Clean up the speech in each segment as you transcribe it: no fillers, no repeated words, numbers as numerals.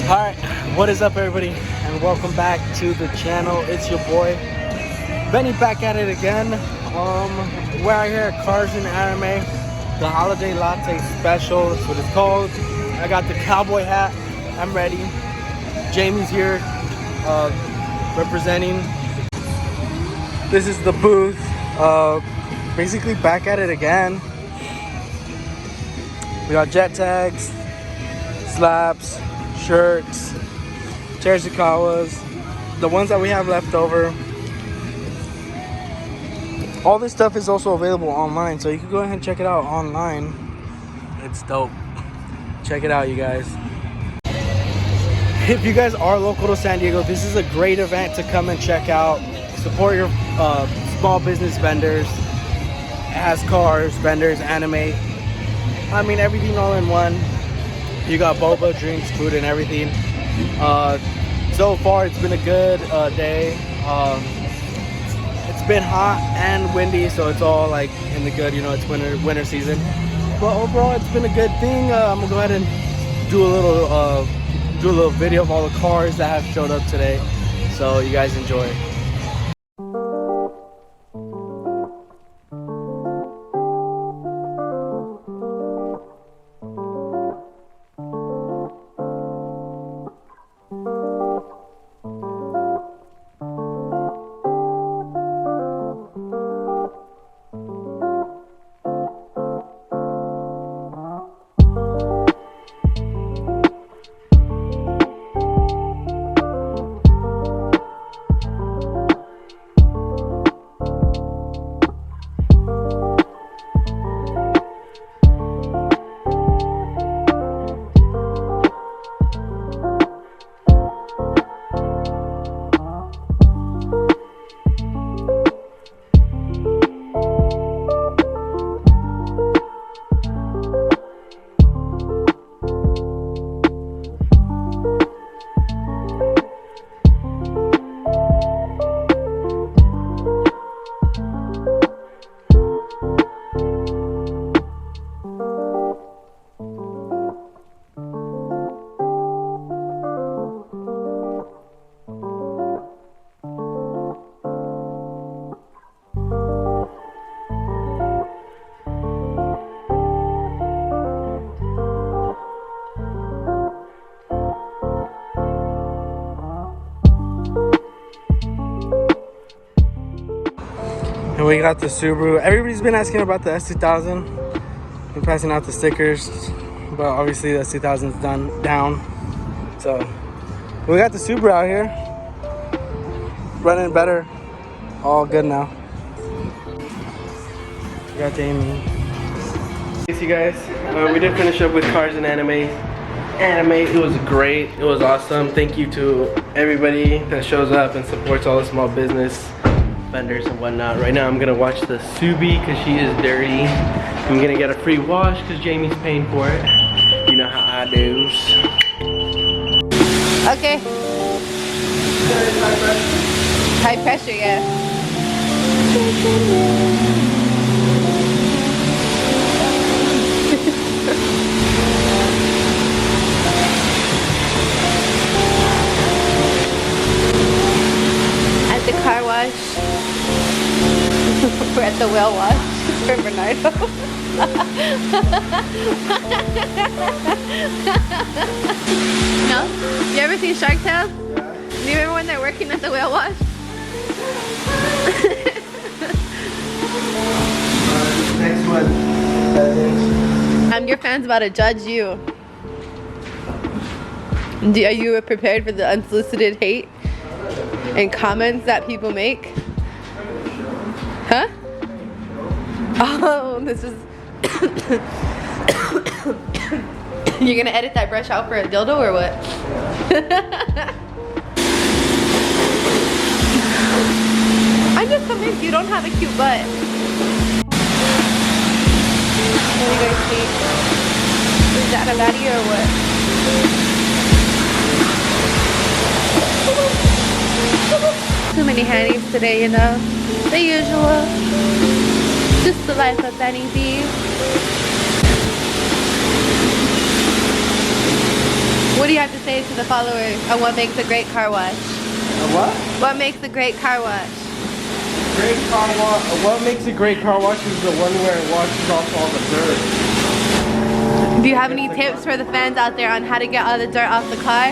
Alright, what is up everybody, and welcome back to the channel. It's your boy Benny back at it again. We're out here at Cars and Anime, the holiday latte special, that's what it's called. I got the cowboy hat, I'm ready. Jamie's here representing. This is the booth, basically back at it again. We got jet tags, slaps, shirts, Terzikawas, the ones that we have left over. All this stuff is also available online, so you can go ahead and check it out online. It's dope. Check it out, you guys. If you guys are local to San Diego, this is a great event to come and check out. Support your small business vendors, as cars, vendors, anime. I mean, everything all in one. You got boba, drinks, food, and everything. So far, it's been a good day. It's been hot and windy, so it's all like in the good. You know, it's winter season. But overall, it's been a good thing. I'm gonna go ahead and do a little video of all the cars that have showed up today. So you guys enjoy. And we got the Subaru. Everybody's been asking about the S2000. Been passing out the stickers, but obviously the S2000's down. So we got the Subaru out here, running better. All good now. We got Jamie. Thanks, you guys. We did finish up with Cars and Anime. It was great. It was awesome. Thank you to everybody that shows up and supports all the small business vendors and whatnot. Right now I'm gonna watch the Subi because she is dirty. I'm gonna get a free wash because Jamie's paying for it. You know how I do. Okay. High pressure, yeah. At the car wash. We're at the whale wash for Bernardo. No? You ever seen Shark Tale? Yeah. Do you remember when they're working at the whale wash? Next one. Your fan's about to judge you. Are you prepared for the unsolicited hate and comments that people make? Huh? Oh, this is... You're gonna edit that brush out for a dildo or what? I'm just convinced you don't have a cute butt. What do you guys think? Is that a laddie or what? Too many handies today, you know. The usual. Just the life of Benny B. What do you have to say to the followers on what makes a great car wash? What? What makes a great car wash? Great car wash. What makes a great car wash is the one where it washes off all the dirt. Do you have any tips for the fans out there on how to get all the dirt off the car?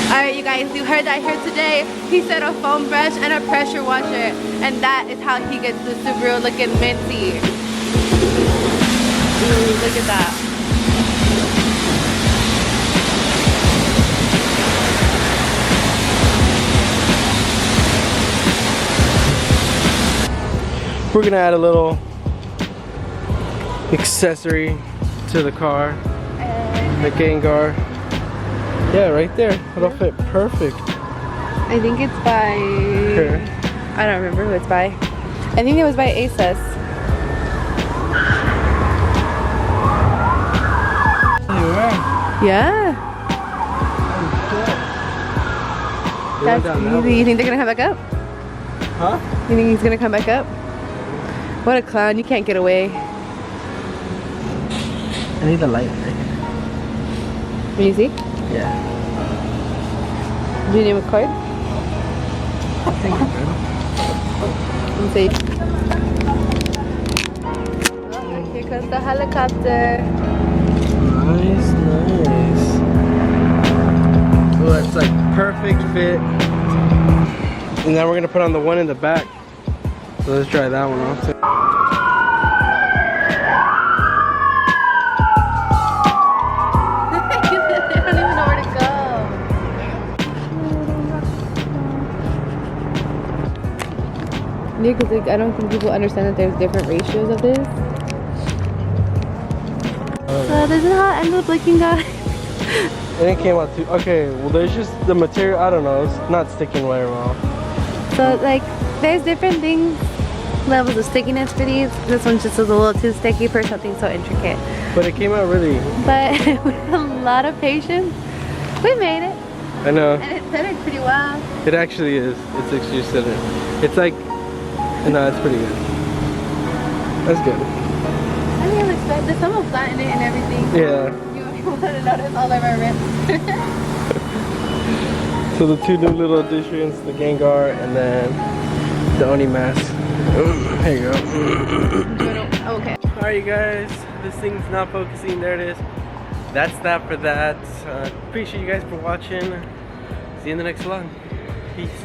Alright you guys, you heard that here today. He said a foam brush and a pressure washer. And that is how he gets the Subaru looking minty. Ooh, look at that. We're gonna add a little accessory to the car. The Gengar. Yeah, right there. It'll fit perfect. I think it's by... Here. I don't remember who it's by. I think it was by Asus. Yeah. That's easy. You think they're gonna come back up? Huh? You think he's gonna come back up? What a clown, you can't get away. I need the light. Can you see? Yeah. Do you name a card? I think it's good. And say. Oh, here comes the helicopter. Nice, nice. Oh, that's like perfect fit. And now we're gonna put on the one in the back. So let's try that one off too. They don't even know where to go. Yeah, because like, I don't think people understand that there's different ratios of this. So this is how it ends up looking, guys. And it came out too. Okay, well there's just the material. I don't know. It's not sticking very well. So like, there's different things, levels of stickiness for these. This one just was a little too sticky for something so intricate. But it came out really. But with a lot of patience, we made it. I know. And it centered pretty well. It actually is. It's actually centered. It's like. No, it's pretty good. That's good. I didn't expect this. Someone flattened it and everything. Yeah. You want to notice all of our rips. So the two new little additions, the Gengar and then the Oni mask. Here you go. Okay. Alright you guys, this thing's not focusing. There it is. That's that for that. Appreciate you guys for watching. See you in the next vlog. Peace.